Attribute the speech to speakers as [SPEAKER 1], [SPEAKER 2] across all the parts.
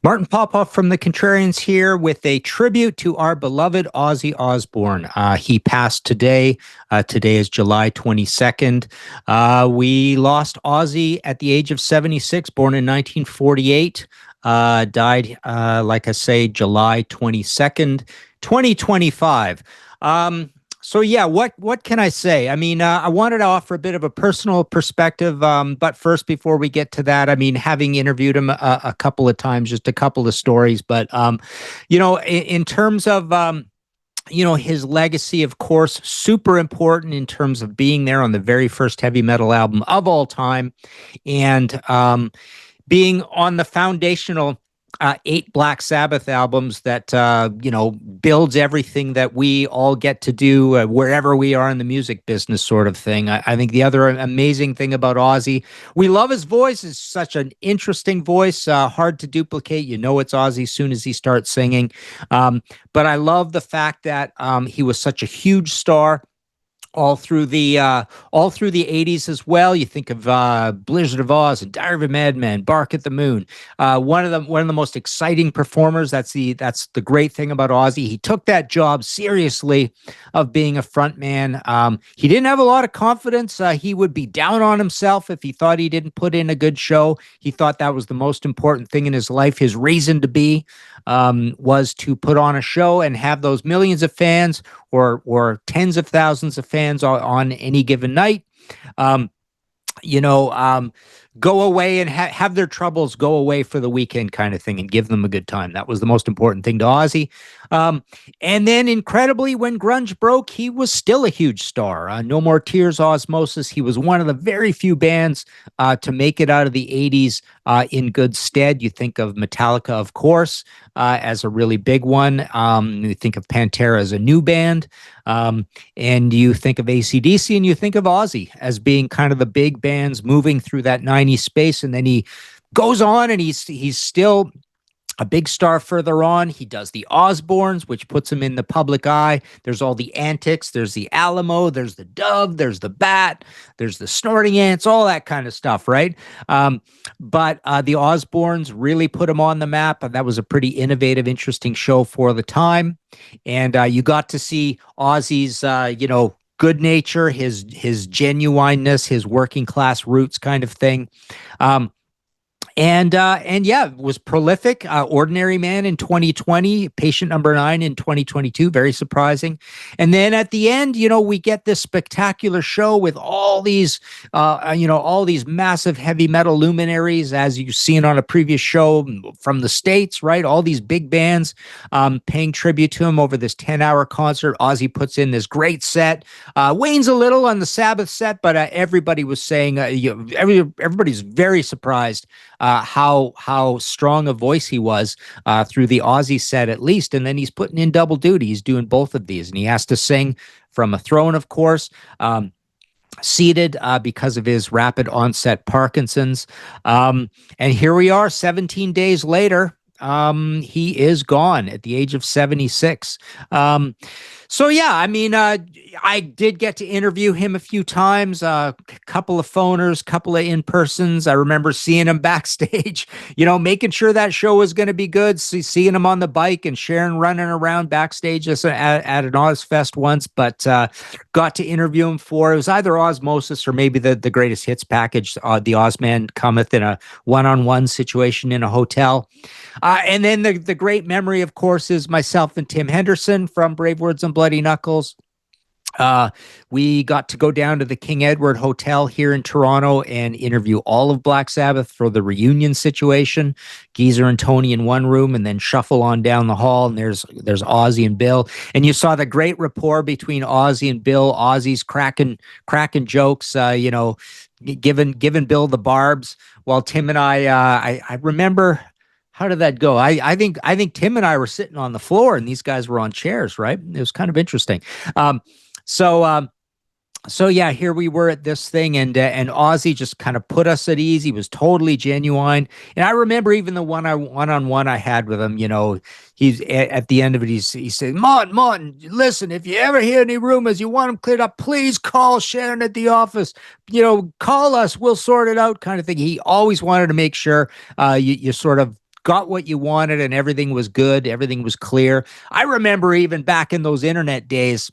[SPEAKER 1] Martin Popoff from the Contrarians here with a tribute to our beloved Ozzy Osbourne. He passed today. Today is July 22nd. We lost Ozzy at the age of 76, born in 1948. Died, like I say, July 22nd, 2025. So yeah, what can I say? I mean, I wanted to offer a bit of a personal perspective, but first, before we get to that, I mean, having interviewed him a couple of times, just a couple of stories, but in terms of his legacy, of course, super important in terms of being there on the very first heavy metal album of all time, and being on the foundational eight Black Sabbath albums that builds everything that we all get to do wherever we are in the music business, sort of thing. I think the other amazing thing about Ozzy, we love his voice. It's such an interesting voice, hard to duplicate. You know it's Ozzy as soon as he starts singing. But I love the fact that he was such a huge star all through the 80s as well. You think of Blizzard of Oz and Diary of a Madman, Bark at the Moon. One of the most exciting performers. That's the great thing about Ozzy. He took that job seriously of being a front man. He didn't have a lot of confidence. He would be down on himself if he thought he didn't put in a good show. He thought that was the most important thing in his life. His reason to be was to put on a show and have those millions of fans or tens of thousands of fans on any given night. Um, go away and have their troubles go away for the weekend, kind of thing, and give them a good time. That was the most important thing to Ozzy. And then, incredibly, when grunge broke, he was still a huge star. No More Tears, Osmosis. He was one of the very few bands to make it out of the 80s in good stead. You think of Metallica, of course, as a really big one. You think of Pantera as a new band. And you think of AC/DC, and you think of Ozzy as being kind of the big bands moving through that 90s space. And then he goes on, and he's still a big star further on. He does the Osbournes, which puts him in the public eye. There's all the antics. There's the Alamo. There's the Dove. There's the Bat. There's the Snorting Ants, all that kind of stuff, right? But the Osbournes really put him on the map. That was a pretty innovative, interesting show for the time. And you got to see Ozzy's, good nature, his genuineness, his working class roots kind of thing. And yeah, was prolific. Ordinary Man in 2020, Patient Number 9 in 2022, very surprising. And then at the end, we get this spectacular show with all these massive heavy metal luminaries, as you've seen on a previous show from the States, right? All these big bands paying tribute to him over this 10-hour concert. Ozzy puts in this great set, wanes a little on the Sabbath set, but everybody was saying, everybody's very surprised how strong a voice he was through the Ozzy set, at least. And then he's putting in double duty. He's doing both of these, and he has to sing from a throne, of course. Seated because of his rapid onset Parkinson's. And here we are 17 days later. He is gone at the age of 76. So yeah, I mean, I did get to interview him a few times, a couple of phoners, couple of in-persons. I remember seeing him backstage, making sure that show was going to be good, seeing him on the bike and Sharon running around backstage at an Ozfest once, but got to interview him for, it was either Osmosis or maybe the Greatest Hits package, the Ozman Cometh, in a one-on-one situation in a hotel. And then the great memory, of course, is myself and Tim Henderson from Brave Words and Bloody Knuckles. We got to go down to the King Edward Hotel here in Toronto and interview all of Black Sabbath for the reunion situation. Geezer and Tony in one room, and then shuffle on down the hall, and there's Ozzy and Bill. And you saw the great rapport between Ozzy and Bill. Ozzy's cracking jokes, giving Bill the barbs, while Tim and I remember. How did that go? I think Tim and I were sitting on the floor and these guys were on chairs, right? It was kind of interesting. So yeah, here we were at this thing, and Ozzy just kind of put us at ease. He was totally genuine, and I remember even the one-on-one I had with him. He's at the end of it. He said, "Martin, listen, if you ever hear any rumors, you want them cleared up, please call Sharon at the office. Call us, we'll sort it out," kind of thing. He always wanted to make sure you sort of got what you wanted and everything was good, everything was clear. I remember even back in those internet days,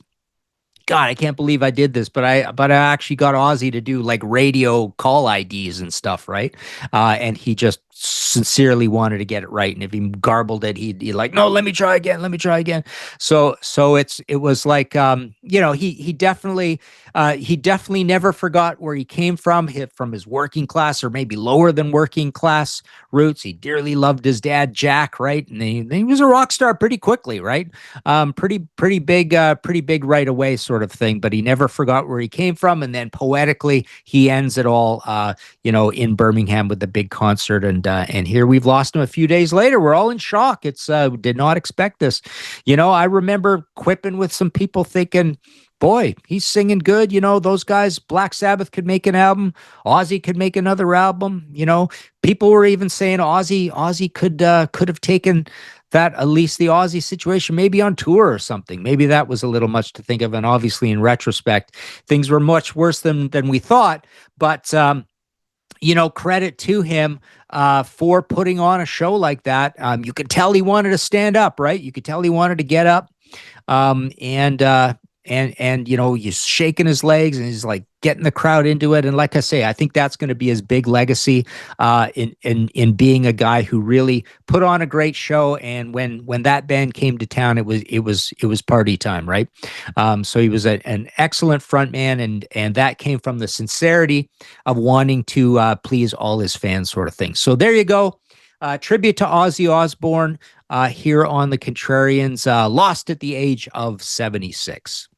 [SPEAKER 1] God, I can't believe I did this, but I actually got Ozzy to do like radio call IDs and stuff, right? And he just sincerely wanted to get it right. And if he garbled it, he'd like, no, let me try again. So it was like, he definitely never forgot where he came from his working class or maybe lower than working class roots. He dearly loved his dad, Jack, right? And he was a rock star pretty quickly, right? Pretty big right away sort of thing, but he never forgot where he came from. And then poetically, he ends it all, in Birmingham with the big concert. And here we've lost him a few days later. We're all in shock. It's did not expect this. I remember quipping with some people thinking, boy, he's singing good. Those guys, Black Sabbath could make an album. Ozzy could make another album. People were even saying Ozzy could have taken that, at least the Ozzy situation, maybe on tour or something. Maybe that was a little much to think of. And obviously, in retrospect, things were much worse than we thought. But credit to him for putting on a show like that. You could tell he wanted to stand up, right? You could tell he wanted to get up. And he's shaking his legs and he's like getting the crowd into it. And like I say, I think that's going to be his big legacy in being a guy who really put on a great show. And when that band came to town, it was party time, right? So he was an excellent frontman, and that came from the sincerity of wanting to please all his fans, sort of thing. So there you go. Tribute to Ozzy Osbourne here on the Contrarians, lost at the age of 76.